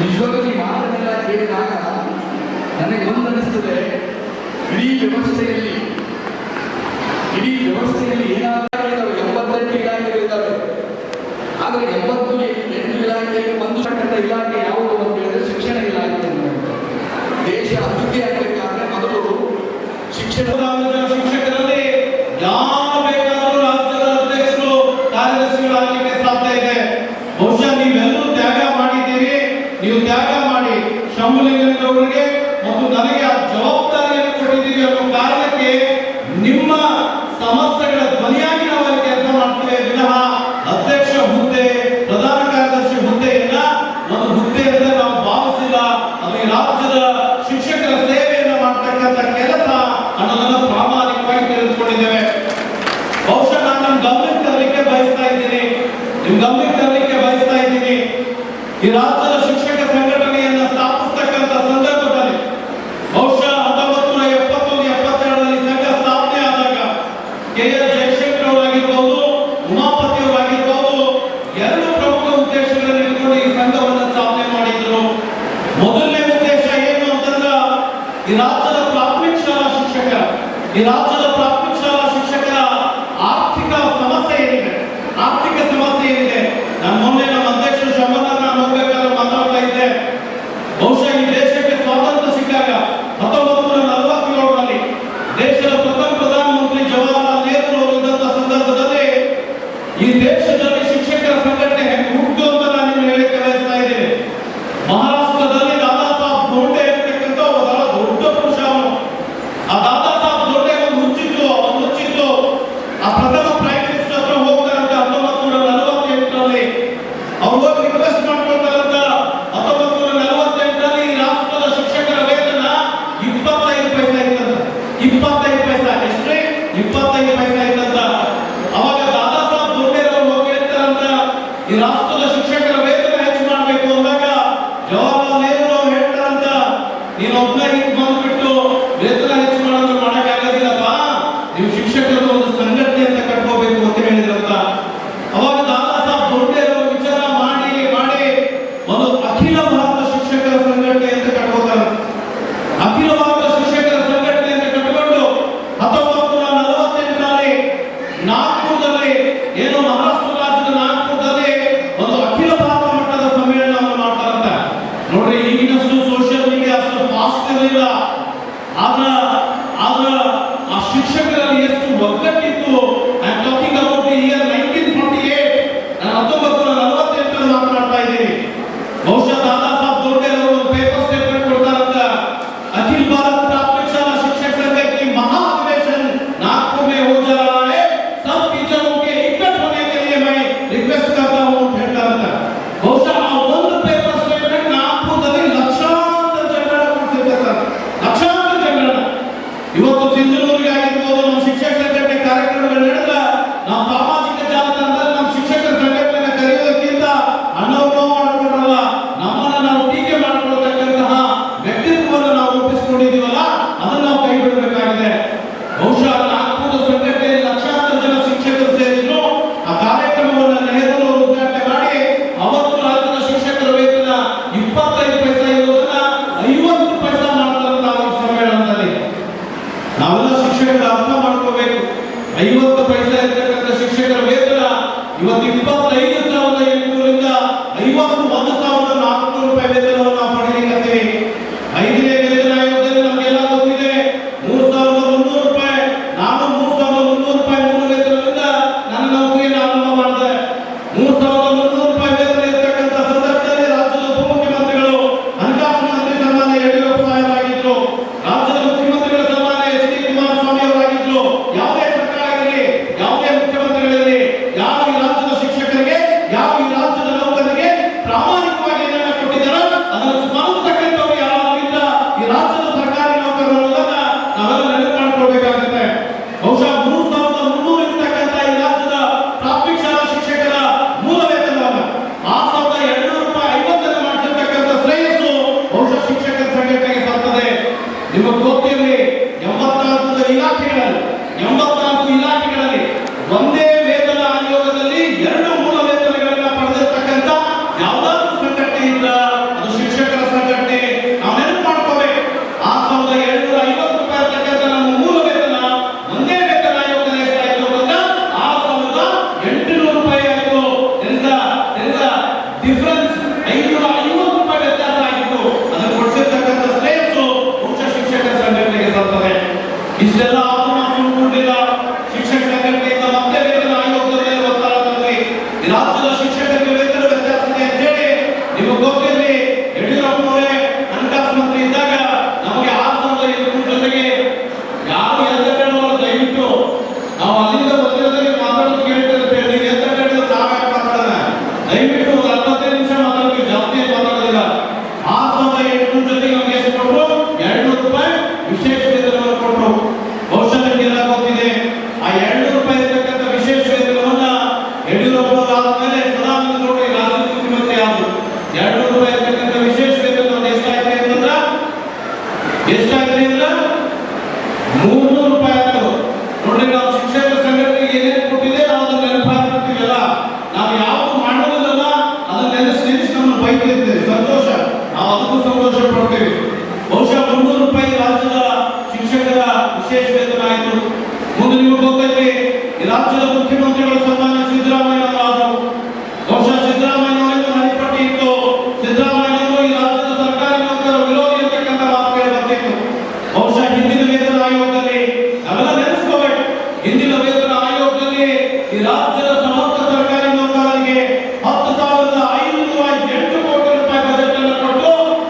ನಿಜವಾಗ್ಲೂ ಈ ಮಾತನ್ನೆಲ್ಲ ಕೇಳಿದಾಗ ನನಗೆ ಒಂದು ಅನಿಸ್ತದೆ, ಇಡೀ ವ್ಯವಸ್ಥೆಯಲ್ಲಿ ಏನಾದರೂ 88 ಇಲಾಖೆಗಳಿದ್ದಾವೆ. ಆದರೆ 88 ಇಲಾಖೆಯಲ್ಲಿ ಒಂದು ಇಲಾಖೆ ಯಾವುದು ಅಂತ ಹೇಳಿದ್ರೆ ಶಿಕ್ಷಣ ಇಲಾಖೆ. ದೇಶ ಅಭಿವೃದ್ಧಿ ಆಗಬೇಕಾದ್ರೆ ಮೊದಲು ಶಿಕ್ಷಕರಲ್ಲಿ ಯಾರು ಬೇಕಾದರೂ ರಾಜ್ಯದ ಅಧ್ಯಕ್ಷರು ಕಾರ್ಯದರ್ಶಿಗಳಾಗಲಿಕ್ಕೆ ಸಾಧ್ಯ ಇದೆ. ಬಹುಶಃ ನೀವೆಲ್ಲರೂ ತ್ಯಾಗ ಮಾಡಿದ್ದೀರಿ. ನೀವು ತ್ಯಾಗ ಮಾಡಿ ಶಂಭುಲಿಂಗನವರಿಗೆ ಮತ್ತು ನನಗೆ ಆ ಜವಾಬ್ದಾರಿಯನ್ನು ಕೊಟ್ಟಿದ್ದೀರಿ ಅನ್ನೋ ಕಾರಣಕ್ಕೆ ನಿಮ್ಮ ಸಮಸ್ಯೆಗಳ ಧ್ವನಿಯಾಗಿ ನಾವು ಅಲ್ಲಿ ಕೆಲಸ ಮಾಡ್ತೇವೆ ವಿನಃ ಅಧ್ಯಕ್ಷ ಹುದ್ದೆ, ಪ್ರಧಾನ ಕಾರ್ಯದರ್ಶಿ ಹುದ್ದೆಯನ್ನ ಒಂದು ಹುದ್ದೆ ಅಂತ ನಾವು ಭಾವಿಸಿಲ್ಲ. ಅದು ಈ ರಾಜ್ಯದ ಶಿಕ್ಷಕರ ಸೇವೆಯನ್ನು ಮಾಡ್ತಕ್ಕಂಥ ಕೆಲಸ ಅನ್ನೋದನ್ನು ಪ್ರಾಮಾಣಿಕವಾಗಿ ತಿಳಿದುಕೊಂಡಿದ್ದೇವೆ. ಬಹುಶಃ ನಾನು ನಿಮ್ಮ ಗಮನಕ್ಕೆ ತರಲಿಕ್ಕೆ ಬಯಸ್ತಾ ಇದ್ದೀನಿ, ಈ ರಾಜ್ಯದ ಶಿಕ್ಷಕ ಸಂಘಟನೆಯನ್ನು ಸ್ಥಾಪಿಸತಕ್ಕಂಥ ಸಂದರ್ಭದಲ್ಲಿ ಬಹುಶಃ 1971-72ರಲ್ಲಿ ಸಂಘ ಸ್ಥಾಪನೆ ಆದಾಗ ಕೆ.ಎಸ್. ಜಯಶಂಕರ್ ಅವರಾಗಿರ್ಬೋದು, ಉಮಾಪತಿ ಅವರಾಗಿರ್ಬೋದು, ಎರಡು ಪ್ರಮುಖ ಉದ್ದೇಶಗಳನ್ನು ಇಟ್ಕೊಂಡು ಈ ಸಂಘವನ್ನು ಸ್ಥಾಪನೆ ಮಾಡಿದ್ರು. ಮೊದಲನೇ ಉದ್ದೇಶ ಏನು ಅಂತಂದ್ರೆ ಈ ರಾಜ್ಯದ ಪ್ರಾಥಮಿಕ ಶಾಲಾ ಶಿಕ್ಷಕರ ಆರ್ಥಿಕ ಸಮಸ್ಯೆ ಏನಿದೆ. ನಾನು ಮೊನ್ನೆ ನಮ್ಮ ಅಧ್ಯಕ್ಷರು ಶಂಭರನಾಥ್ ನಾನು ಹೋಗ್ಬೇಕಾದ್ರೆ ಮಾತಾಡ್ತಾ ಇದ್ದೆ. ಬಹುಶಃ ಈ ದೇಶಕ್ಕೆ ಸ್ವಾತಂತ್ರ್ಯ ಸಿಕ್ಕಾಗ 1947ರಲ್ಲಿ ದೇಶದ ಪ್ರಥಮ ಪ್ರಧಾನಮಂತ್ರಿ ಜವಾಹರಲಾಲ್ ನೆಹರು ಅವರು ಇದ್ದಂತ ಸಂದರ್ಭದಲ್ಲಿ ಈ ದೇಶದಲ್ಲಿ ಶಿಕ್ಷಕರ ಸಂಘಟನೆ ಹೆಂಗೆ ಹುಟ್ಟು ಅಂತ ನಾನು ನಿಮ್ಗೆ ಹೇಳಿಕ್ಕೆ ಬಯಸ್ತಾ ಇದ್ದೇನೆ. ಮಹಾರಾಷ್ಟ್ರದಲ್ಲಿ ದಾದಾ ಸಾಹೇಬ್ ದೊಡ್ಡೆ ಇರತಕ್ಕಂಥ ಬಹಳ ದೊಡ್ಡ ಪುರುಷ ಅವನು. ಆ ದಾದಾ ಸಾಹೇಬ್ ದೊಡ್ಡೆ ಒಂದು ಹುಚ್ಚಿತ್ತು. ಆ ಪ್ರಥಮ ಪ್ರೈಮ್ ಮಿನಿಸ್ಟರ್ ಹತ್ರ ಹೋಗ್ತಾರಂತ 1948ರಲ್ಲಿ ಅವ್ರು ಹೋಗಿ ರಿಕ್ವೆಸ್ಟ್ ಮಾಡ್ಕೊಳ್ತಾರಂತ. 1948ರಲ್ಲಿ ಈ ರಾಷ್ಟ್ರದ ಶಿಕ್ಷಕರ ವೇತನ 25 ಪೈಸೆ ಇತ್ತಂತ. 25 ಪೈಸೆ ಎಷ್ಟೇ 25 ಪೈಸೆ ಇತ್ತಂತ. ಅವಾಗ ದಾದಾ ಸಾಹೇಬ್ ದೊಡ್ಡೆರವರು ಹೋಗಿ ಹೇಳ್ತಾರಂತ, ಈ ರಾಷ್ಟ್ರದ ಶಿಕ್ಷಕರ ವೇತನ ಹೆಚ್ಚು ಮಾಡಬೇಕು ಅಂದಾಗ ಜವಾಹರಲಾಲ್ ನೆಹರು ಅವರು ಹೇಳ್ತಾರಂತ, ನೀನು ಒಬ್ಬನೇ ಬಂದ್ಬಿಟ್ಟು ವೇತನ ಹೆಚ್ಚು ಮಾಡೋದು ಮಾಡಕ್ಕಾಗೋದಿಲ್ಲಪ್ಪ, ನೀವು ಶಿಕ್ಷಕರು ಒಂದು ಸಂಘಟನೆ ಅಂತ ಕಟ್ಕೋಬೇಕು ಅಂತ ಹೇಳಿದ್ರಂತ. ಅವಾಗ ದಾದಾ ಸಾಹೇಬ್ ದೊಡ್ಡೆರವರು ವಿಚಾರ ಮಾಡಿ ಒಂದು ಅಖಿಲ ಭಾರತ ಶಿಕ್ಷಕರ ಸಂಘಟನೆ ಅಂತ ಕಟ್ಕೋತಾರೆ. ಅಖಿಲ ಭಾರತ ಶಿಕ್ಷಕರ ಸಂಘಟನೆ ಅಂತ ಕಟ್ಟಿಕೊಂಡು 1948ರಲ್ಲಿ ನಾಗ್ಪುರದಲ್ಲಿ ಏನು ಮಹಾರಾಷ್ಟ್ರ ರಾಜ್ಯದ ನಾಗ್ಪುರದಲ್ಲಿ ಒಂದು ಅಖಿಲ ಭಾರತ ಮಟ್ಟದ ಸಮ್ಮೇಳನವನ್ನು ಮಾಡ್ತಾರಂತ. ನೋಡ್ರಿ, ಈಗಿನಷ್ಟು ಸೋಷಿಯಲ್ ಮೀಡಿಯಾ ಅಷ್ಟು ಫಾಸ್ಟ್ ಇರಲಿಲ್ಲ. ಆದ್ರ ಆ ಶಿಕ್ಷಕರಲ್ಲಿ ಎಷ್ಟು ಒಗ್ಗಟ್ಟಿತ್ತು. I am talking about the year 1948. ನಾನು 1948 ಮಾತನಾಡ್ತಾ ಇದ್ದೀನಿ. ಬಹುಶಃ ದಾದಾ ಸಾಹೇಬ್ ದೊಡ್ಡೆ ಅವರು ಒಂದು ಪೇಪರ್ ಸ್ಟೇಟ್ಮೆಂಟ್ ಕೊಡ್ತಾರಂತ, अखिल भारत प्राथमिक शाला शिक्षक संघ की महाअधिवेशन नागपुर में हो जा रहा है, सब टीचरों के इकट्ठ होने के लिए मैं रिक्वेस्ट करता हूं ಅಂತ ಹೇಳ್ತಾರಂತ. ಬಹುಶಃ ಆ ಒಂದು ಪೇಪರ್ ಸ್ಟೇಟ್ಮೆಂಟ್ ನಾಗಪುರದಲ್ಲಿ ಲಕ್ಷಾಂತರ ಜನರ ಇವತ್ತು ಸಿಂಧನೂರಿಗೆ ಆಗಿರ್ಬೋದು, ನಮ್ಮ ಶಿಕ್ಷಕ ಸಂಘಟನೆ ಕಾರ್ಯಕ್ರಮಗಳು ನಡೆದ ನಾವು ಸಾಮಾಜಿಕ ಜಾಲತಾಣದಲ್ಲಿ ನಮ್ಮ ಶಿಕ್ಷಕರ ಸಂಘಟನೆ ಕರೆಯೋದಕ್ಕಿಂತ ಅನ್ನೋರು ಮಾಡ್ಕೊಡಲ್ಲ, ನಮ್ಮನ್ನ ನಾವು ಟೀಕೆ ಮಾಡ್ಕೊಳ್ತಕ್ಕಂತಹ ವ್ಯಕ್ತಿತ್ವವನ್ನು ನಾವು ರೂಪಿಸಿಕೊಂಡಿದ್ದೀವಲ್ಲ, ಅದನ್ನು ನಾವು ಕೈ ಬಿಡಬೇಕಾಗಿದೆ. ಬಹುಶಃ ನಾಗಪುರದ ಸಂಘಟನೆಯಲ್ಲಿ ಲಕ್ಷಾಂತರ ಜನ ಶಿಕ್ಷಕರು ಸೇರಿದ್ರು. ಆ ಕಾರ್ಯಕ್ರಮವನ್ನು ನೆಹರು ಅವರು ಉದ್ಘಾಟನೆ ಮಾಡಿ ಅವತ್ತು ರಾಜ್ಯದ ಶಿಕ್ಷಕರ ವೇತನ 25 ಪೈಸೆ ಇರೋದನ್ನ 50 ಪೈಸೆ ಮಾಡ್ತಾರಂತ ಆ ಸಮ್ಮೇಳನದಲ್ಲಿ. ನಾವೆಲ್ಲ ಶಿಕ್ಷಕರು ಅರ್ಥ ಮಾಡ್ಕೋಬೇಕು. 50 ಪೈಸೆ ಇರ್ತಕ್ಕಂಥ ಶಿಕ್ಷಕರ ವೇತನ ಇವತ್ತು 25,800ರಿಂದ 51,400 ರೂಪಾಯಿ ವೇತನವನ್ನು ನಾವು ಪಡೆಯಲಿಕ್ಕೆ 5ನೇ ವೇತನ ಆಯೋಗದಲ್ಲಿ ನಮಗೆಲ್ಲ ಗೊತ್ತಿದೆ 3,300 ರೂಪಾಯಿ. ನಾನು 3,300 ರೂಪಾಯಿ ಮೂಲ ವೇತನದಿಂದ ನನ್ನ ನೌಕರಿಯನ್ನು ಆರಂಭ ಮಾಡಿದೆ. 3,300 ರೂಪಾಯಿ ವೇತನ ಇರ್ತಕ್ಕಂಥ ಸಂದರ್ಭದಲ್ಲಿ ರಾಜ್ಯದ ಉಪಮುಖ್ಯಮಂತ್ರಿಗಳು ಹಣಕಾಸು ಮಂತ್ರಿ ಸನ್ಮಾನ್ಯ ಯಡಿಯೂರಪ್ಪ ಸಾಹೇಬರಾಗಿದ್ರು, ರಾಜ್ಯದ ಮುಖ್ಯಮಂತ್ರಿಗಳ ಸನ್ಮಾನ್ಯ ಎಚ್.ಡಿ. ಕುಮಾರಸ್ವಾಮಿ ಅವರಾಗಿದ್ರು. ಯಾವುದೇ ಸರ್ಕಾರ ಇರಲಿ, ಯಾವುದೇ ಮುಖ್ಯಮಂತ್ರಿಗಳಿರಲಿ, ಯಾವ ಈ ರಾಜ್ಯದ ಶಿಕ್ಷಕರಿಗೆ, ಯಾವ ಈ ರಾಜ್ಯದ ನೌಕರರಿಗೆ ಪ್ರಾಮಾಣಿಕವಾಗಿ ಏನನ್ನ ಕೊಟ್ಟಿದ್ದಾರೋ ಅದನ್ನು ಸ್ಮರಿಸತಕ್ಕಂಥವ್ರು ಯಾರಾಗಿಲ್ಲ ಈ ರಾಜ್ಯದ ಸರ್ಕಾರಿ ನೌಕರರು ಅನ್ನೋದನ್ನ ನಾವೆಲ್ಲ ನೆನಪು ಮಾಡ್ಕೊಳ್ಬೇಕಾಗುತ್ತೆ. ಬಹುಶಃ 3,300 ಇರ್ತಕ್ಕಂಥ ಈ ರಾಜ್ಯದ ಪ್ರಾಥಮಿಕ ಶಾಲಾ ಶಿಕ್ಷಕರ ಮೂಲ ವೇತನವನ್ನು 6,200 ರೂಪಾಯಿ 50 ಮಾಡಿರ್ತಕ್ಕಂಥ ಶ್ರೇಯಸ್ಸು ಬಹುಶಃ ಶಿಕ್ಷಕರ ಸಂಘಟನೆಗೆ ಸಲ್ತದೆ. ನಿಮಗೆ ಗೊತ್ತಿರಲಿ, 84 ಇಲಾಖೆಗಳಲ್ಲಿ ಒಂದೇ ವೇತನ ಆಯೋಗದಲ್ಲಿ 2 ಮೂಲ ವೇತನಗಳನ್ನ ಪಡೆದಿರ್ತಕ್ಕಂಥ ಯಾವುದಾದ್ರೂ ಸಂಘಟನೆ ಇದ್ದ ಅದು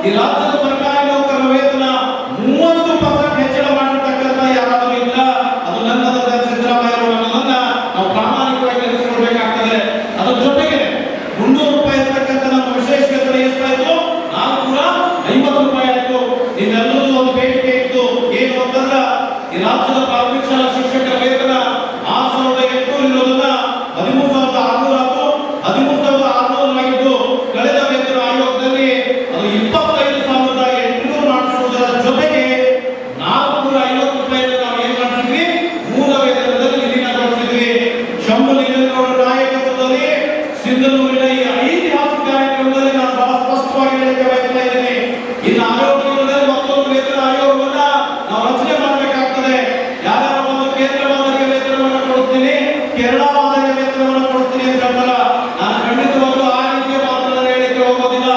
ಈ ರಾಜ್ಯದ ಸರ್ಕಾರಿ ನೌಕರರ ವೇತನ 30% ಹೆಚ್ಚಳ ಮಾಡಿರ್ತಕ್ಕಂಥ ಯಾರಾದರೂ ಇಲ್ಲ, ಅದು ನನ್ನದಲ್ಲ, ಸಿದ್ದರಾಮಯ್ಯ ಅವರನ್ನ ನಾವು ಪ್ರಾಮಾಣಿಕವಾಗಿ ನೆನೆಸಿಕೊಳ್ಬೇಕಾಗ್ತದೆ. ಅದರ ಜೊತೆಗೆ 300 ರೂಪಾಯಿ ಇರ್ತಕ್ಕಂಥ ನಮ್ಮ ವಿಶೇಷ ವೇತನ ಎಷ್ಟಾಯ್ತು? 450 ರೂಪಾಯಿ ಆಯ್ತು. ಇದೆಲ್ಲದೂ ಒಂದು ಬೇಡಿಕೆ ಇತ್ತು. ಏನು ಅಂತಂದ್ರೆ ಈ ರಾಜ್ಯದ ಪ್ರಾಥಮಿಕ ಶಾಲಾ ಶಿಕ್ಷಕರ ವೇತನ 6800 ಇರೋದನ್ನ 13600 ಆಯ್ತು. 13600 ಆಗಿದ್ದು ಕಳೆದ ವೇತನ ಆಯೋಗದಲ್ಲಿ ಅದು 25800 ಮಾಡಿಸುವುದರ ಜೊತೆಗೆ 450 ರೂಪಾಯಿಯನ್ನು ನಾವು ಏನ್ ಮಾಡಿಸಿದ್ವಿ? ಮೂಲ ವೇತನದಲ್ಲಿ ವಿಲೀನಗೊಳಿಸಿದ್ವಿ. ಶಂಭುಲಿಂಗೇಗೌಡರ ನಾಯಕತ್ವದಲ್ಲಿ ಸಿಂಧನೂರಿನ ಈ ಐತಿಹಾಸಿಕ ಕಾರ್ಯಕ್ರಮದಲ್ಲಿ ನಾನು ಬಹಳ ಸ್ಪಷ್ಟವಾಗಿ ಹೇಳಕ್ಕೆ ಬಯಸ್ತಾ ಇದ್ದೀನಿ. ಇನ್ನು ಆಯೋಗದಲ್ಲಿ ಮತ್ತೊಂದು ವೇತನ ಆಯೋಗವನ್ನ ನಾವು ರಚನೆ ಮಾಡಬೇಕಾಗ್ತದೆ. ಯಾರ್ಯಾರ ಒಂದು ಕೇಂದ್ರ ಮಾದರಿಯ ವೇತನವನ್ನು ಕೊಡ್ತೀನಿ, ಕೇರಳ ಮಾದರಿಯ ವೇತನವನ್ನು ಕೊಡ್ತೀನಿ ಅಂತ ಹೇಳ್ತಾರ. ನಾನು ಖಂಡಿತವಾಗ್ಲೂ ಆ ರೀತಿಯ ಮಾತನ್ನು ಹೇಳಿಕೆ ಹೋಗೋದಿಲ್ಲ.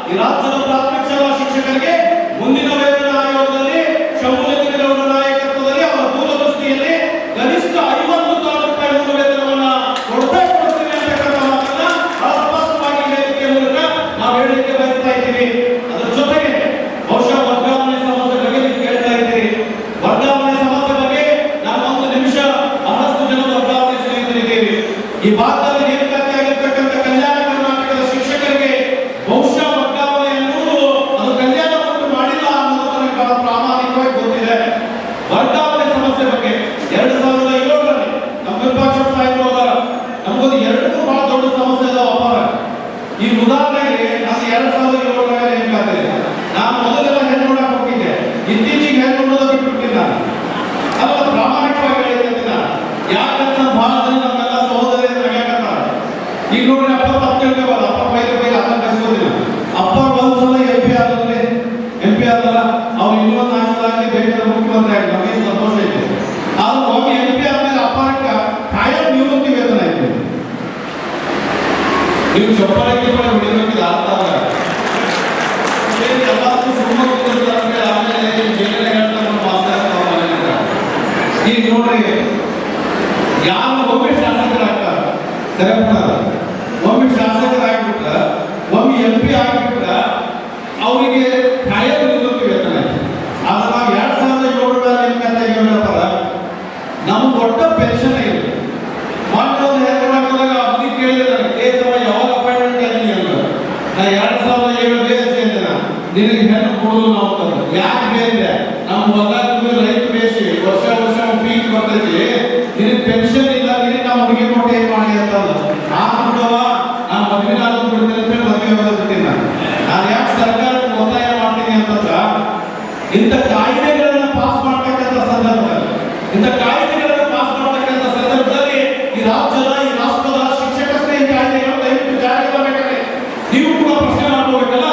ಈ ರಾಜ್ಯದ ಪ್ರಾಥಮಿಕ ಶಾಲಾ ಶಿಕ್ಷಕರಿಗೆ ಮುಂದಿನ ವೇತನ ಆಯೋಗದಲ್ಲಿ ಶಂಭುಲಿಂಗೇಗೌಡರ ನಾಯಕತ್ವದಲ್ಲಿ ಅವರ ದೂರದೃಷ್ಟಿಯಲ್ಲಿ ಗರಿಷ್ಠ 50,000 ರೂಪಾಯಿ ಒಂದು ವೇತನವನ್ನ ಕೊಡ್ತೀನಿ ಅಂತಕ್ಕಂಥ ಮಾತನ್ನ ಬಹಳ ಸ್ಪಷ್ಟವಾಗಿ ವೇದಿಕೆ ಮೂಲಕ ನಾವು ಹೇಳಲಿಕ್ಕೆ ಬಯಸ್ತಾ ಇದ್ದೀವಿ. ಅದರ ಜೊತೆಗೆ ಬಹುಶಃ ವರ್ಗಾವಣೆ ಸಮಸ್ಯೆ ಬಗ್ಗೆ ನೀವು ಕೇಳ್ತಾ ಇದ್ದೀರಿ. ವರ್ಗಾವಣೆ ಸಮಸ್ಯೆ ಬಗ್ಗೆ ನಾವು 1 ನಿಮಿಷ ಬಹಳಷ್ಟು ಜನ ವರ್ಗಾವಣೆ ಸ್ನೇಹಿತರಿದ್ದೀವಿ. ಈ ಭಾಗದಲ್ಲಿ ನೇಮಕಾತಿ ಆಗಿರ್ತಕ್ಕಂಥ ಕಲ್ಯಾಣ ಕರ್ನಾಟಕದ ಶಿಕ್ಷಕರಿಗೆ ಬಹುಶಃ ವರ್ಗಾವಣೆ ಅನ್ನುವುದು ಅದು ಕಲ್ಯಾಣ ಉಂಟು ಮಾಡಿಲ್ಲ ಅನ್ನೋದು ನನಗೆ ಬಹಳ ಪ್ರಾಮಾಣಿಕವಾಗಿ ಗೊತ್ತಿದೆ. ವರ್ಗಾವಣೆ ಸಮಸ್ಯೆ ಬಗ್ಗೆ 2007ರಲ್ಲಿ ನಮ್ಮ ವಿಪಕ್ಷ ಸಾಹಿತ್ಯ ನಮಗೊಂದು 2 ಬಹಳ ದೊಡ್ಡ ಸಮಸ್ಯೆ ಇದಾವ ಅಪಾರ. ಈ ಉದಾಹರಣೆಗೆ ನಾನು 2007ರಲ್ಲಿ ನೇಮಕಾತಿ ನಾನು ಮೊದಲೆಲ್ಲ ಹೆಣ್ಣು ನೋಡಕ್ ಹೋಗಿದ್ದೆ, ಇತ್ತೀಚೆಗೆ ಹೆಣ್ಣು ನೋಡೋದು ಬಿಟ್ಬಿಟ್ಟಿಲ್ಲ. ಅಲ್ಲ, ಪ್ರಾಮಾಣಿಕವಾಗಿ ಹೇಳಿದ್ದೀನಿ ನಾನು. ಯಾಕಂತ ಬಹಳ ಜನ ನಮ್ಮೆಲ್ಲ ಸಹೋದರಿಯರು ನಗಾಕತ್ತಾರ. ಈಗ ನೋಡ್ರಿ, ಅಪ್ಪ ತಪ್ಪು ತಿಳ್ಕೊಬಾರ್ದು. ಅಪ್ಪ ಬೈದ್ರೆ ಅನ್ನ ಕಳಿಸೋದಿಲ್ಲ. ಅಪ್ಪ ಒಂದ್ಸಲ ಎಂ ಪಿ ಆದಲ್ಲ, ಅವ್ರು ಇನ್ನೊಂದು 4 ಸಲ ಆಗಿ ಬೇಕಾದ್ರೆ ಮುಖ್ಯಮಂತ್ರಿ ಆಗಿ ನಮಗೆ ಸಂತೋಷ ಇದೆ. ಆದ್ರೆ ಒಮ್ಮೆ ಎಂ ಪಿ ಆದ್ಮೇಲೆ ಅಪ್ಪಕ್ಕ ಕಾಯಂ ನಿವೃತ್ತಿ ವೇತನ ಆಯ್ತು. ನೀವು ಚಪ್ಪಲಕ್ಕೆ ಹೊಡಿಬೇಕಿಲ್ಲ ಅರ್ಥ ಆಗಲ್ಲ. ಎಲ್ಲಾದ್ರೂ ಸುಮ್ಮನೆ ಕೂತಿರ್ತಾರೆ, ಆಮೇಲೆ ಬೇರೆ ಹೇಳ್ತಾರೆ ಮಾತಾಡ್ತಾರೆ. ಈಗ ನೋಡ್ರಿ, ಯಾರು ಒಮ್ಮೆ ಶಾಸಕರಾಗ್ತಾರೆ, ಒಮ್ಮೆ ಶಾಸಕರಾಗ್ಬಿಟ್ರ, ಒಮ್ಮೆ ಎಂ ಪಿ ಆಗ್ಬಿಟ್ರ, ಅವರಿಗೆ ಕಾಯಂ ನಿವೃತ್ತಿ ವೇತನ ಆಯ್ತು. ಆದ್ರೆ ನಾವು 2007ರಲ್ಲಿ ನೇಮಕಾತಿ ನಮ್ಗೆ ಒಟ್ಟ ಪೆನ್ಷನ್ ಇದೆ. ಮೊನ್ನೆ ಒಂದು ಹೆಸರಾದಾಗ ಅವಧಿ ಕೇಳಿದಾರೆ, ಯಾವಾಗ ಅಪಾಯಿಂಟ್ಮೆಂಟ್ ಆಗಿ ಅಂತ. ನಾ 2007 ಬೇರೆ ಸೇರಿದ ನಿನಗೆ ಹೆಣ್ಣು ಕೊಡೋದು ನಾವು ತಂದು ಯಾಕೆ ಬೇರೆ? ನಮ್ಮ ಹೊಲ ರೈತ ಬೇಸಿ ವರ್ಷ ಪೀಕ್ ಬರ್ತೈತಿ, ನಿನಗೆ ಪೆನ್ಷನ್ ಇಲ್ಲ, ನಿನಗೆ ನಾವು ಹುಡುಗಿ ಕೊಟ್ಟು ಏನ್ ಮಾಡಿ ಅಂತಂದ. ಬಿಡವ, ನಾನು ಮದುವೆ ಆಗೋದು ಬಿಡ್ತೀನಿ ಅಂತ ಹೇಳಿ ಮದುವೆ ಬರೋದಿರ್ತೀನಿ. ನಾನು ಯಾಕೆ ಸರ್ಕಾರಕ್ಕೆ ಒತ್ತಾಯ ಮಾಡ್ತೀನಿ ಅಂತಂದ್ರ, ಇಂಥ ಕಾಯ್ದೆಗಳನ್ನ ಪಾಸ್ ಮಾಡ್ತಕ್ಕಂಥ ಸಂದರ್ಭದಲ್ಲಿ ಈ ರಾಜ್ಯದ, ಈ ರಾಷ್ಟ್ರದ ಶಿಕ್ಷಕ ಸ್ನೇಹಿ ಕಾಯ್ದೆಗಳು ದಯವಿಟ್ಟು ಜಾರಿಗೆ ಬರಬೇಕಾದ್ರೆ ನೀವು ಕೂಡ ಪ್ರಶ್ನೆ ಮಾಡ್ಕೋಬೇಕಲ್ಲ.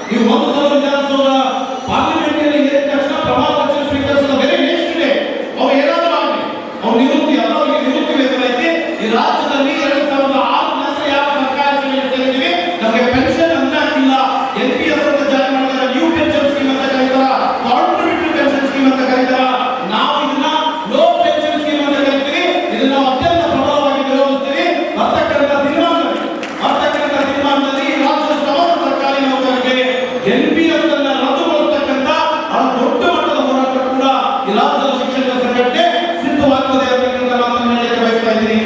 ನೀವು ಒಂದು ಸಲ ವಿಧಾನಸೌಧ ಪಾರ್ಲಿಮೆಂಟ್ನಲ್ಲಿ ಏರಿದ ತಕ್ಷಣ ಪ್ರಮಾಣ ವಚನ ಸ್ವೀಕರಿಸಿದ ಬೇರೆ ನೆಕ್ಸ್ಟ್ ಡೇ ಅವ್ರು ಏನಾದರೂ ಆಗಲಿ, ಅವ್ರು ನಿವೃತ್ತಿ ಅಲ್ಲ, ಅವ್ರಿಗೆ ನಿವೃತ್ತಿ ವೇತನ ಐತಿ. ಈ ರಾಜ್ಯದಲ್ಲಿ 2006 ನಂತರ ಯಾವ ಸರ್ಕಾರಿ ಸೇವೆ ಸೇರಿದ್ವಿ, ನಮಗೆ ಪೆನ್ಷನ್ ಅನ್ನ ಹಾಕಿಲ್ಲ. NPS ಅಂತ ಜಾರಿ ಮಾಡಿದಾರೆ, ನ್ಯೂ ಪೆನ್ಷನ್ ಸ್ಕೀಮ್ ಅಂತ ಕರೀತಾರ, ಕಾಂಟ್ರಿಬ್ಯೂಟರಿ ಪೆನ್ಷನ್ ಸ್ಕೀಮ್ ಅಂತ ಕರೀತಾರ. ನಾವು ಇದನ್ನ ಲೋ ಪೆನ್ಷನ್ ಸ್ಕೀಮ್ ಅಂತ ಕರಿತೀವಿ. ಇದನ್ನ ಅತ್ಯಂತ ಪ್ರಬಲವಾಗಿ ವಿರೋಧಿಸ್ತೀವಿ. ಬರ್ತಕ್ಕಂಥ ತೀರ್ಮಾನದಲ್ಲಿ ಈ ರಾಜ್ಯದ ಸಮಸ್ತ ಸರ್ಕಾರಿ ನೌಕರರಿಗೆ NPS ಅನ್ನ ರದ್ದುಗೊಳಿಸತಕ್ಕಂಥ ದೊಡ್ಡ ಮಟ್ಟದ ಹೋರಾಟ ಕೂಡ ಈ ರಾಜ್ಯದ ಶಿಕ್ಷಕರ ಸಂಘಟನೆ ಸಿದ್ಧವಾಗ್ತದೆ ಅಂತಕ್ಕಂಥ ಮಾತನ್ನು ಹೇಳಕ್ಕೆ ಬಯಸ್ತಾ ಇದ್ದೀನಿ.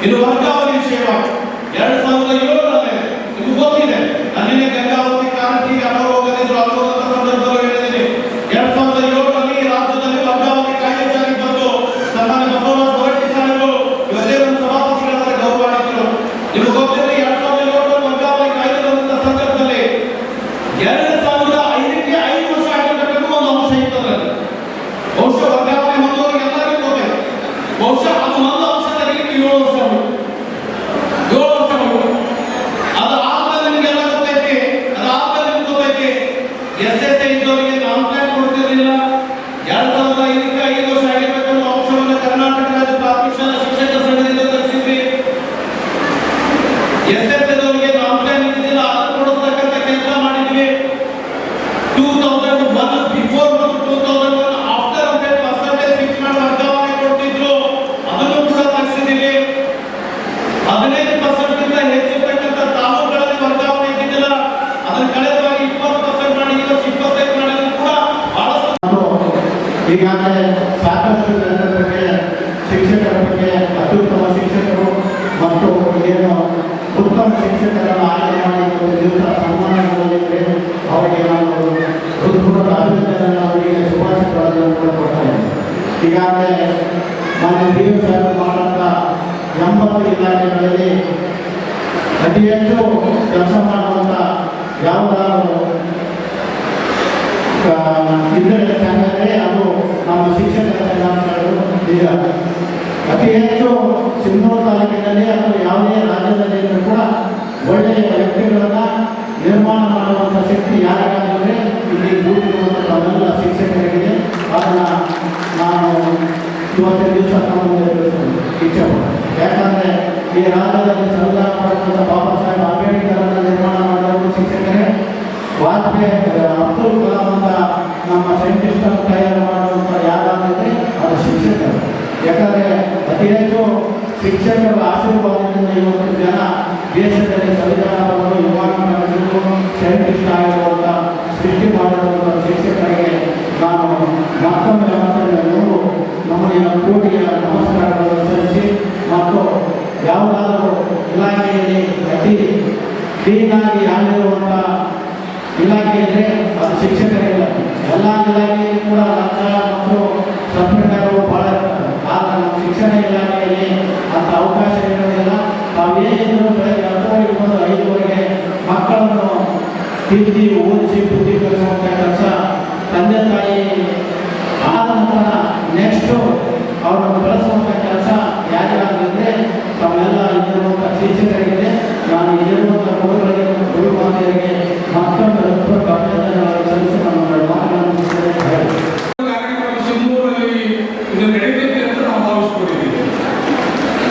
ಇನ್ನು ವರ್ಗಾವಣೆ ವಿಷಯವಾಗಿ 2007ರಲ್ಲಿ ನಿಮ್ಗೆ ಗೊತ್ತಿದೆ, ಅಲ್ಲಿನ ಗಂಗಾವತಿ ಕ್ರಾಂತಿಗೆ ಅವರು ಹೋಗದಿದ್ರು ಅನ್ನುವಂಥ ಸಂದರ್ಭದಲ್ಲಿ ಹೇಳಿದ್ದೀನಿ. 2007ರಲ್ಲಿ ರಾಜ್ಯದಲ್ಲಿ ವರ್ಗಾವಣೆ ಕಾಯ್ದೆ ಜಾರಿಗೆ ಬಂದು ಸನ್ಮಾನ್ಯ ಬಸವರಾಜ ಹೊರಟ್ಟಿ ಸಾಹೇಬರು ಇವತ್ತೇ ಒಂದು ಸಭಾಪತಿಗಳಾದ ಗೌರವ ಮಾಡಿದ್ರು. ನಿಮ್ಗೆ ಗೊತ್ತಿದೆ, 2007ರಲ್ಲಿ ವರ್ಗಾವಣೆ ಕಾಯ್ದೆ ಬಂದಂತ ಸಂದರ್ಭದಲ್ಲಿ 2007 ಈಗಾಗಲೇ ಸಾಕಷ್ಟು ಜನರ ಬಗ್ಗೆ ಶಿಕ್ಷಕರ ಬಗ್ಗೆ ಅತ್ಯುತ್ತಮ ಶಿಕ್ಷಕರು ಮತ್ತು ಏನು ಉತ್ತಮ ಶಿಕ್ಷಕರನ್ನು ಆಯ್ಕೆ ಮಾಡಿ ಒಂದು ದಿವಸ ಸನ್ಮಾನಗೊಳ್ಳಲಿಕ್ಕೆ ಅವರಿಗೆ ನಾನು ಹೃತ್ಪೂರ್ವಕ ಅಭಿನಂದನೆಯನ್ನು ಅವರಿಗೆ ಶುಭಾಶಯಗಳನ್ನು ಕೂಡ ಕೊಡ್ತಾ ಇದ್ದೇನೆ. ಈಗಾಗಲೇ ಮಾನ್ಯ ಡಿ.ಎಂ. ಸಾಹೇಬರು ಮಾಡುವಂಥ 80 ಇಲಾಖೆಗಳಲ್ಲಿ ಅತಿ ಹೆಚ್ಚು ಕೆಲಸ ಮಾಡುವಂಥ ಯಾವುದಾದ್ರು ಇದ್ದರೆ ಸಂಘಟನೆ ಅದು ನಮ್ಮ ಶಿಕ್ಷಕರ ಸಂಘಟನೆಗಳು. ಈಗ ಅತಿ ಹೆಚ್ಚು ಸಿಂಧೂರು ತಾಲೂಕಿನಲ್ಲಿ ಅಥವಾ ಯಾವುದೇ ರಾಜ್ಯದಲ್ಲಿ ಕೂಡ ಒಳ್ಳೆಯ ವ್ಯಕ್ತಿಗಳನ್ನು ನಿರ್ಮಾಣ ಮಾಡುವಂಥ ಶಕ್ತಿ ಯಾರಿಗಾದರೆ ಇಲ್ಲಿ ಕೂತಿರುವಂಥ ತಾವೆಲ್ಲ ಶಿಕ್ಷಕರಿಗೆ ಅದನ್ನು ನಾನು ಇವತ್ತಿನ ದಿವಸ ನಮ್ಮ ಮುಂದೆ ಇಚ್ಛೆ ಯಾಕಂದರೆ ಈ ರಾಜ್ಯದಲ್ಲಿ ಸಂವಿಧಾನ ಮಾಡುವಂಥ ಬಾಬಾ ಸಾಹೇಬ್ ಅಂಬೇಡ್ಕರನ್ನು ನಿರ್ಮಾಣ ಮಾಡೋರು ಶಿಕ್ಷಕರೇ. ವಾಜಪೇಯಿ ಅಬ್ದುಲ್ ಕಲಾಂ ಅಂತ ನಮ್ಮ ಸೈಂಟಿಸ್ಟನ್ನು ತಯಾರು ಮಾಡುವಂಥ ಯಾರಾದರೆ ಅದು ಶಿಕ್ಷಕರು. ಯಾಕಂದರೆ ಅತಿ ಹೆಚ್ಚು ಶಿಕ್ಷಕರ ಆಶೀರ್ವಾದದಿಂದ ಇವತ್ತು ಜನ ದೇಶದಲ್ಲಿ ಸಂವಿಧಾನವನ್ನು ಯುವಕರು ಸೈಂಟಿಸ್ಟ್ ಆಗಿರುವಂಥ ಸೃಷ್ಟಿ ಮಾಡಿರುವಂಥ ಶಿಕ್ಷಕರಿಗೆ ನಾನು ಮತ್ತೊಮ್ಮೆ ನಮ್ಮನೆಯ ಕೋಟಿಯ ನಮಸ್ಕಾರಗಳನ್ನು ಸಲ್ಲಿಸಿ ಮತ್ತು ಯಾವುದಾದರೂ ಇಲಾಖೆಯಲ್ಲಿ ಅತಿ ಕ್ಲೀನಾಗಿ ಆಗಿರುವಂಥ ಇಲಾಖೆ ಇದ್ದರೆ ಅದು ಶಿಕ್ಷಕರಿಲ್ಲ. ಎಲ್ಲ ಇಲಾಖೆಯಲ್ಲಿ ಕೂಡ ಲಂಚ ಮತ್ತು ಸಂಪರ್ಕಗಳು ಭಾಳ ಇರ್ತವೆ. ಆದರೆ ನಮ್ಮ ಶಿಕ್ಷಣ ಇಲಾಖೆಯಲ್ಲಿ ಅಂಥ ಅವಕಾಶ ಇರೋದಿಲ್ಲ. ತಾವೇನಿದ್ರು ಬೆಳಗ್ಗೆ 10:30 ಮಕ್ಕಳನ್ನು ತಿದ್ದಿ ಓದಿಸಿ ಬುದ್ಧಿ ಕಲಿಸುವಂಥ ಕೆಲಸ ತಂದೆ ತಾಯಿ ಆದ ನಂತರ ನೆಕ್ಸ್ಟು ಅವರನ್ನು ಬೆಳೆಸುವಂಥ ಕೆಲಸ ಯಾರಿಗಾಗಿದ್ದರೆ ತಾವೆಲ್ಲ ಇಲ್ಲಿರುವಂಥ ಶಿಕ್ಷಕರಿಗೆ ನಾನು ಇಲ್ಲಿರುವಂಥ ಗುರುಮಾತೆಯರಿಗೆ ಮತ್ತೊಂದು ಅಭಿನಂದನೆಗಳನ್ನು ಸಲ್ಲಿಸಿ ನಮ್ಮ ಮಾತುಗಳನ್ನು ಸಿಂಧೂರಲ್ಲಿ ಇದು ನಡೆದಿದೆ ಅಂತ ನಾವು ಭಾವಿಸ್ಕೊಂಡಿದ್ದೀವಿ.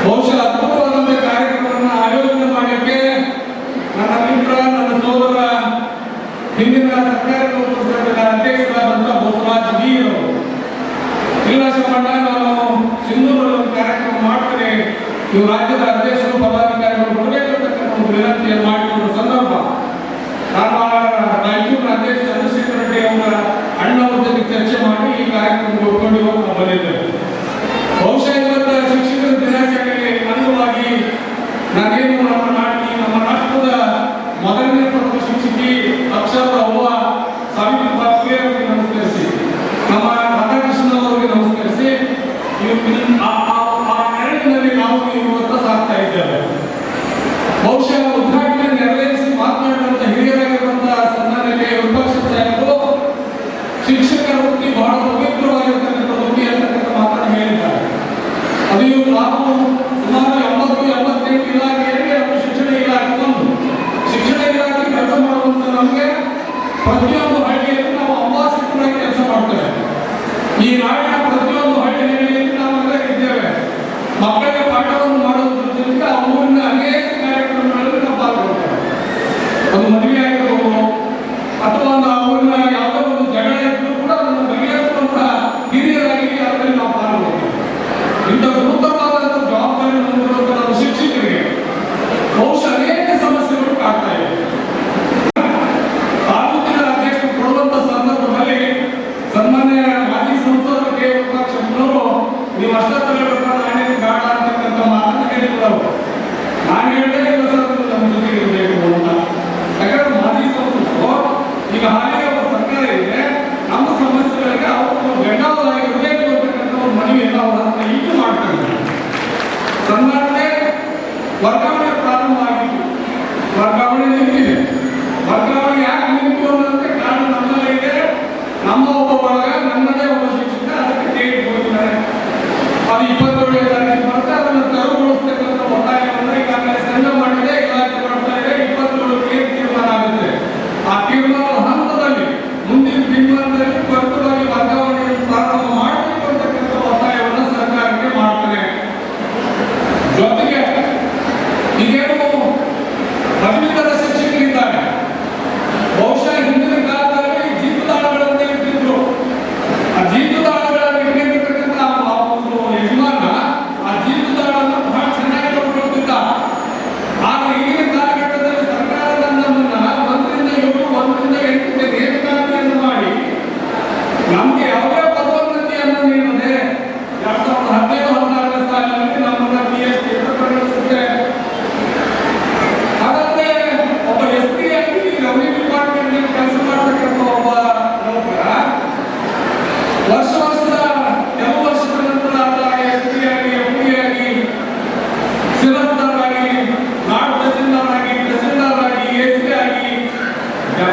ಬಹುಶಃ ಅದ್ಭುತವಾದಂಥ ಕಾರ್ಯಕ್ರಮವನ್ನು ಆಯೋಜನೆ ಮಾಡಲಿಕ್ಕೆ ನನ್ನ ಮಿತ್ರ, ನನ್ನ ಸೋದರ, ಹಿಂದಿನ ಸರ್ಕಾರಿ ನೌಕರ ಸಂಘದ ಅಧ್ಯಕ್ಷರಾದಂಥ ಬಸವರಾಜ್ ಬೀರ್ ಅವರು ಇಲ್ಲ ಶಮಣ್ಣ, ನಾನು ಸಿಂಧೂರಲ್ಲಿ ಒಂದು ಕಾರ್ಯಕ್ರಮ ಮಾಡ್ತೇನೆ, ನೀವು ರಾಜ್ಯದ ಅಧ್ಯಕ್ಷರು ಪದಾಧಿಕಾರಿಗಳು ಬರಬೇಕಂತಕ್ಕಂಥ ಒಂದು ವಿನಂತಿಯನ್ನು ಮಾಡಿಕೊಂಡ ಸಂದರ್ಭ ನಾನು ರಾಯಚೂರಿನ ಅಧ್ಯಕ್ಷ ಚಂದ್ರಶೇಖರ ರೆಡ್ಡಿ ಅವರ ಅಣ್ಣವ್ರ ಜೊತೆ ಚರ್ಚೆ ಮಾಡಿ ಈ ಕಾರ್ಯಕ್ರಮಕ್ಕೆ ಒಪ್ಕೊಂಡು ಇವತ್ತು ಬಂದಿದ್ದೇವೆ. ಬಹುಶಃ ಇವತ್ತು ಶಿಕ್ಷಕರ ದಿನಾಚರಣೆಗೆ ಅಂಗವಾಗಿ ನಾನೇನು ನಮ್ಮ ರಾಷ್ಟ್ರದ ಮೊದಲನೇ ಪ್ರಮುಖ ಶಿಕ್ಷಕಿ ಅಕ್ಷರದ ಅವ್ವ ಸಾವಿತ್ರಿಬಾಯಿ ಫುಲೆ ಅವರಿಗೆ ನಮಸ್ಕರಿಸಿ, ನಮ್ಮ ರಾಧಾಕೃಷ್ಣ ಅವರಿಗೆ ನಮಸ್ಕರಿಸಿ ಆ ನೆರಳಿನಲ್ಲಿ ನಾವು ಇವತ್ತು ಸಾಕ್ತಾ ಇದ್ದೇವೆ. ಬಹುಶಃ ಉದ್ಘಾಟನೆ ನೆರವೇರಿಸಿ ಮಾತನಾಡುವಂಥ ಹಿರಿಯರಾಗಿರುವಂತಹ ಸನ್ಮಾನ್ಯ ವಿಪಕ್ಷ ಸಾಹೇಬರು ಶಿಕ್ಷಕರ ವೃತ್ತಿ ಬಹಳ ಪವಿತ್ರವಾಗಿರ್ತಕ್ಕಂಥ ವೃತ್ತಿ ಅಂತಕ್ಕಂಥ ಮಾತನ್ನು ಹೇಳಿದ್ದಾರೆ. ಅದು ನಾವು ಸುಮಾರು 70-78 ಇಲಾಖೆಯಲ್ಲಿ ನಮ್ಮ ಶಿಕ್ಷಣ ಇಲಾಖೆ ಒಂದು ಶಿಕ್ಷಣ ಇಲಾಖೆ ಕೆಲಸ ಮಾಡುವಂಥ ನಮಗೆ ಪ್ರತಿಯೊಂದು ಹಳ್ಳಿಯಲ್ಲಿ ನಾವು ಅಂಬಾಸಿಡರಾಗಿ ಕೆಲಸ ಮಾಡ್ತೇವೆ. ಈ ನಾಡಿನ ಪ್ರತಿಯೊಂದು ಹಳ್ಳಿಯಲ್ಲಿ ನಾವೆಲ್ಲ ಇದ್ದೇವೆ. ಮಕ್ಕಳಿಗೆ ಪಾಠವನ್ನು ಮಾಡುವುದರಿಂದ ಆ ಊರಿನ ಅನೇಕ ಕಾರ್ಯಕ್ರಮಗಳಲ್ಲಿ ನಾವು ಪಾಲ್ಗೊಳ್ತೇವೆ. ಒಂದು ಮದುವೆ ಆಗಿರ್ಬೋದು ಅಥವಾ ಒಂದು ಊರಿನ ಯಾವುದೋ ಒಂದು ಜಗಳ ಇದ್ರೂ ಕೂಡ ಅದನ್ನು ಬಗೆಹರಿಸುವಂತಹ ಹಿರಿಯರಾಗಿ ಅದರಲ್ಲಿ ನಾವು ಪಾಲ್ಗೊಳ್ತೇವೆ. ಇಂಥ ಗುರುತರವಾದಂಥ ಜವಾಬ್ದಾರಿ ಹೊಂದಿರುವಂಥ ನಮ್ಮ ಶಿಕ್ಷಕರಿಗೆ ಬಹುಶಃ ಅನೇಕ ಸಮಸ್ಯೆಗಳು ಕಾಡ್ತಾ ಇವೆ. ತಾಲೂಕಿನ ಅಧ್ಯಕ್ಷರು ಕೊಡುವಂಥ ಸಂದರ್ಭದಲ್ಲಿ ಸನ್ಮಾನ್ಯ ಮಾಜಿ ಸಂಸದರು ಕೆ. ವಿಪಕ್ಷರು ನೀವು ಅಷ್ಟೊತ್ತಲ್ಲಿ ನಾನೇನು ಗಾಢ ಅಂತಕ್ಕಂಥ ಮಾತನ್ನು ಹೇಳಿದ್ರು. ನಾನು ಹೇಳಿದೆ ಇಲ್ಲ ಸರ್ ನಮ್ಮ ಜೊತೆಗೆ ಇರಬೇಕು ಅಂತ. ಯಾಕಂದ್ರೆ ಮಾಜಿ ಸಂಸದರು ಈಗ ಹಾಲಿಗೆ ಒಬ್ಬ ಸರ್ಕಾರ ಇದೆ, ನಮ್ಮ ಸಮಸ್ಯೆಗಳಿಗೆ ಅವರು ಬೆಂಗಾವಲಾಗಿರಬೇಕು ಅಂತಕ್ಕಂಥ ಒಂದು ಮನವಿಯನ್ನು ಅವರ ಹತ್ರ ಈಗ ಮಾಡ್ತಾರೆ. ಸನ್ಮಾನ್ಯ ವರ್ಗಾವಣೆ ಪ್ರಾರಂಭ ಆಗಿತ್ತು, ವರ್ಗಾವಣೆ ನಿಂತಿದೆ. ವರ್ಗಾವಣೆ ಯಾಕೆ ನಿಂತು ಅನ್ನೋದಕ್ಕೆ ಕಾರಣ ನಮ್ಮಲ್ಲೇ ಇದೆ. ನಮ್ಮ ಒಬ್ಬ ಬಳಗ, ನನ್ನದೇ ಒಬ್ಬ ಶಿಕ್ಷಕ ಅದಕ್ಕೆ ಕೇಳಿ ಹೋಗಿದ್ದಾರೆ. ಅದು 27ನೇ ತಾರೀಕು ಬರುತ್ತೆ. ಅದನ್ನು ತೆರವುಗೊಳಿಸ್ತಕ್ಕಂಥ ಒತ್ತಾಯವನ್ನು ಈಗಾಗಲೇ ಸಂಘ ಮಾಡಿದೆ, ಇಲಾಖೆ ಮಾಡ್ತಾ ಇದೆ. 27ಕ್ಕೆ ತೀರ್ಮಾನ ಆಗುತ್ತೆ. ಆ ತೀರ್ಮಾನದ ಹಂತದಲ್ಲಿ ಮುಂದಿನ ತೀರ್ಮಾನದಲ್ಲಿ ತ್ವರಿತವಾಗಿ ವರ್ಗಾವಣೆಯನ್ನು ಪ್ರಾರಂಭ ಮಾಡಬೇಕು ಅಂತಕ್ಕಂಥ ಒತ್ತಾಯವನ್ನು ಸರ್ಕಾರಕ್ಕೆ ಮಾಡ್ತಾರೆ. ಜೊತೆಗೆ ಈಗೇನು ಪದವೀಧರ ಶಿಕ್ಷಕರಿದ್ದಾರೆ, ಬಹುಶಃ ಹಿಂದಿನ ಕಾಲದಲ್ಲಿ ಜೀತದಾಳಗಳಂತ ಇರ್ತಿದ್ರು. ಆ ಜೀತದಾಳಗಳನ್ನು ಇಟ್ಟಿರ್ತಕ್ಕಂಥ ಒಂದು ಯಜಮಾನ ಆ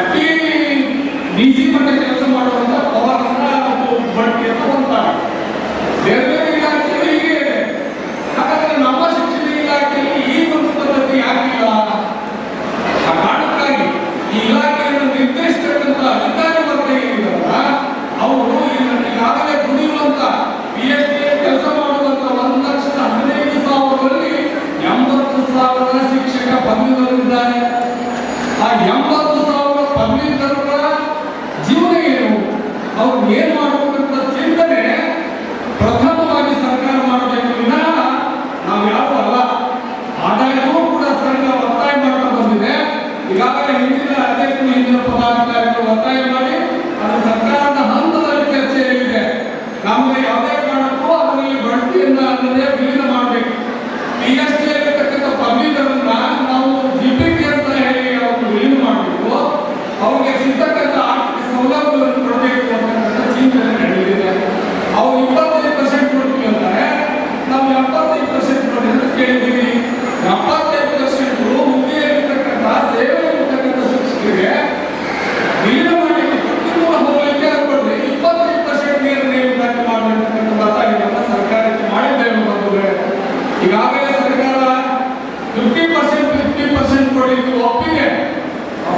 ಪ್ರತಿ DC ಮಟ್ಟ ಕೆಲಸ ಮಾಡುವಂತ ಪವರ್ನ ಬಡ್ತಿ ಅಂತ ಹೊಂದ್ತಾರೆ. ಬೇರೆ ಬೇರೆ ಇಲಾಖೆಗಳು ಹೀಗೆ ಇದೆ. ಹಾಗಾದ್ರೆ ನಮ್ಮ ಶಿಕ್ಷಣ ಇಲಾಖೆಯಲ್ಲಿ ಈ ಒಂದು ಪದ್ಧತಿ ಯಾಕಿಲ್ಲ? ಆ ಕಾರಣಕ್ಕಾಗಿ ಈ ಇಲಾಖೆಯನ್ನು ನಿರ್ದೇಶಿಸತಕ್ಕಂಥ ಅಧಿಕಾರಿ ವರ್ಗ ಏನಿದಲ್ಲ ಅವರು ಈಗಾಗಲೇ ದುಡಿಯುವಂತ PhD ಕೆಲಸ ಮಾಡುವಂತ 1,15,000ರಲ್ಲಿ 80,000 ಶಿಕ್ಷಕ ಪದವೀಧರರಿದ್ದಾರೆ. ಆ 80,000 ಪದವೀಧರರ ಜೀವನ ಏನು, ಅವ್ರು ಏನ್ ಮಾಡಬೇಕಂತ ಚಿಂತನೆ ಪ್ರಥಮವಾಗಿ ಸರ್ಕಾರ ಮಾಡಬೇಕು ವಿನಃ ನಾವು ಯಾರು ಅಲ್ಲ. ಆದಾಗ್ಯೂ ಕೂಡ ಸಂಘ ಒತ್ತಾಯ ಮಾಡ್ತಾ ಬಂದಿದೆ. ಈಗಾಗಲೇ ಹಿಂದಿನ ಅಧ್ಯಕ್ಷರು ಹಿಂದಿನ ಪದಾಧಿಕಾರಿಗಳು ಒತ್ತಾಯ ಮಾಡಿ ಅದು ಸರ್ಕಾರದ ಹಂತದಲ್ಲಿ ಚರ್ಚೆಯಲ್ಲಿದೆ. ನಮಗೆ ಯಾವುದೇ ಕಾರಣಕ್ಕೂ ಅದರಲ್ಲಿ ಬಡ್ತಿಯನ್ನ ಅನ್ನದೇ ವಿಲೀನ ಮಾಡಬೇಕು. PhD ಆಗಿರ್ತಕ್ಕಂಥ ಪದವೀಧರನ್ನ ನಾವು GPP ಅಂತ ಹೇಳಿ ಅವ್ರು ವಿಲೀನ ಮಾಡಬೇಕು. ಅವ್ರಿಗೆ ಸಿಗ್ತಕ್ಕಂಥ ಆರ್ಥಿಕ ಸೌಲಭ್ಯಗಳನ್ನು ಕೊಡಬೇಕು ಅಂತಕ್ಕಂಥ ಚಿಂತನೆ ನಡೆದಿದೆ. ಅವ್ರು 25% ಕೊಡ್ತೀವಿ ಅಂತಾರೆ, ನಾವು 75% ಕೊಡಿ ಅಂತ ಕೇಳಿದ್ದೀವಿ. 75% ಹುದ್ದೆಯಲ್ಲಿರ್ತಕ್ಕಂಥ ಸೇವೆ ಇರ್ತಕ್ಕಂಥ ಶಿಕ್ಷಕರಿಗೆ ವಿಲೀನ ಮಾಡಲಿಕ್ಕೆ ಪ್ರತಿಕೂಲ ಹೋಗಲಿಕ್ಕೆ ಕೊಡ್ರಿ, 25% ನೇಮಕಾತಿ ಮಾಡಬೇಕಂತ ಗೊತ್ತಾಗಿಲ್ಲ. ಸರ್ಕಾರಕ್ಕೆ ಮಾಡಿದ್ದೇವೆ ಬಂದರೆ ಈಗಾಗಲೇ ಸರ್ಕಾರ 50% ಕೊಡಲಿಕ್ಕೆ ಒಪ್ಪಿಗೆ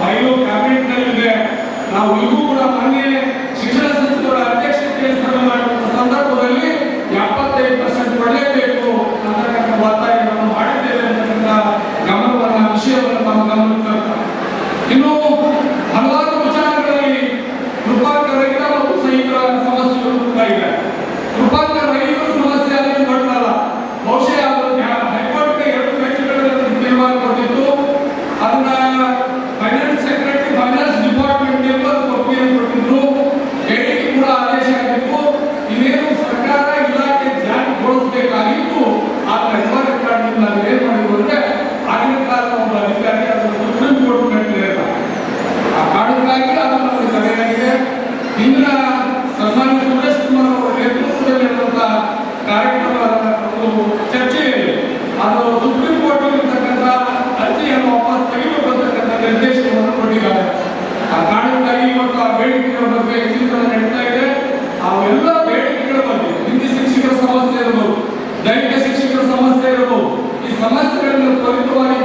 ಫೈಲು ಕ್ಯಾಬಿನೆಟ್ನಲ್ಲಿದೆ. ನಾವು ಈಗೂ ಕೂಡ ಮೊನ್ನೆ ಶಿಕ್ಷಣ ಸಚಿವರ ಅಧ್ಯಕ್ಷತೆ ಸಭೆ ಮಾಡುವಂತ ಸಂದರ್ಭದಲ್ಲಿ 75% ಕೊಡಲೇಬೇಕು ಅಂತಕ್ಕಂಥ ಒತ್ತಾಯವನ್ನು ಮಾಡಿದ್ದೇವೆ ಅಂತಕ್ಕಂಥ ಗಮನವನ್ನ ವಿಷಯವನ್ನು ನಮ್ಮ ಗಮನಕ್ಕೆ ತರ್ತಾರೆ. ಇನ್ನು ಹಲವಾರು ವಿಚಾರಗಳಲ್ಲಿ ಕೃಪಾಂಕ ರಹಿತ ಮತ್ತು ಸೈನಿಕರ ಸಮಸ್ಯೆಗಳು ಕೂಡ ಇದೆ. ಕೃಪಾಂಕ ರಹಿತರ ಸಮಸ್ಯೆ ಅದಕ್ಕೆ ಬರ್ತಲ್ಲ. ಬಹುಶಃ ಹೈಕೋರ್ಟ್ 2 ವ್ಯಕ್ತಿಗಳಲ್ಲಿ ತೀರ್ಮಾನ ಕೊಟ್ಟಿತ್ತು. ಅದನ್ನ ಫೈನಾನ್ಸ್ ಸೆಕ್ರೆಟರಿ ಫೈನಾನ್ಸ್ ಡಿಪಾರ್ಟ್ಮೆಂಟ್ ಒಪ್ಪಿಗೆ ಕೊಟ್ಟಿದ್ರು. ಹೇಳಿಕೆ ಕೂಡ ಆದೇಶ ಆಗಿತ್ತು. ಇದೇನು ಸರ್ಕಾರ ಇಲಾಖೆ ಜಾರಿಗೊಳಿಸಬೇಕಾಗಿತ್ತು. ಆ ಅನಿವಾರ್ಯ ಕಾರಣದಿಂದ ನಾವು ಏನ್ ಮಾಡಿದ್ರು ಅಂದ್ರೆ ಆಗಿನ ಕಾಲದ ಒಬ್ಬ ಅಧಿಕಾರಿ ಅದನ್ನು ಸುಪ್ರೀಂ ಕೋರ್ಟ್ ಕಟ್ಟಿದ್ದಾರೆ. ಆ ಕಾರಣಕ್ಕಾಗಿ ಅದನ್ನು ತಡೆಯಾಗಿದೆ. ಹಿಂದಿನ ಸನ್ಮಾನ್ಯ ಸುರೇಶ್ ಕುಮಾರ್ ಅವರ ನೇತೃತ್ವದಲ್ಲಿ ಇರುವಂತ ಕಾರ್ಯಕ್ರಮದ ಚರ್ಚೆಯಲ್ಲಿ ಅದು ಸುಪ್ರೀಂ ಕೋರ್ಟ್ ಇರತಕ್ಕಂಥ ಅರ್ಜಿಯನ್ನು ವಾಪಸ್ ತೆಗೆದುಕೊಳ್ಳತಕ್ಕಂಥ ನಿರ್ದೇಶನವನ್ನು ಕೊಟ್ಟಿದ್ದಾರೆ. ಆ ಕಾರಣಕ್ಕಾಗಿ ಇವತ್ತು ಆ ಬೇಡಿಕೆಗಳ ಬಗ್ಗೆ ಚಿಂತನೆ ನಡೀತಾ ಇದೆ. ಅವೆಲ್ಲ ಬೇಡಿಕೆಗಳ ಬಗ್ಗೆ ಹಿಂದಿ ಶಿಕ್ಷಕರ ಸಮಸ್ಯೆ ಇರಬಹುದು, ದೈಹಿಕ ಶಿಕ್ಷಕರ ಸಮಸ್ಯೆ ಇರಬಹುದು, ಈ ಸಮಸ್ಯೆಗಳನ್ನು ತ್ವರಿತವಾಗಿ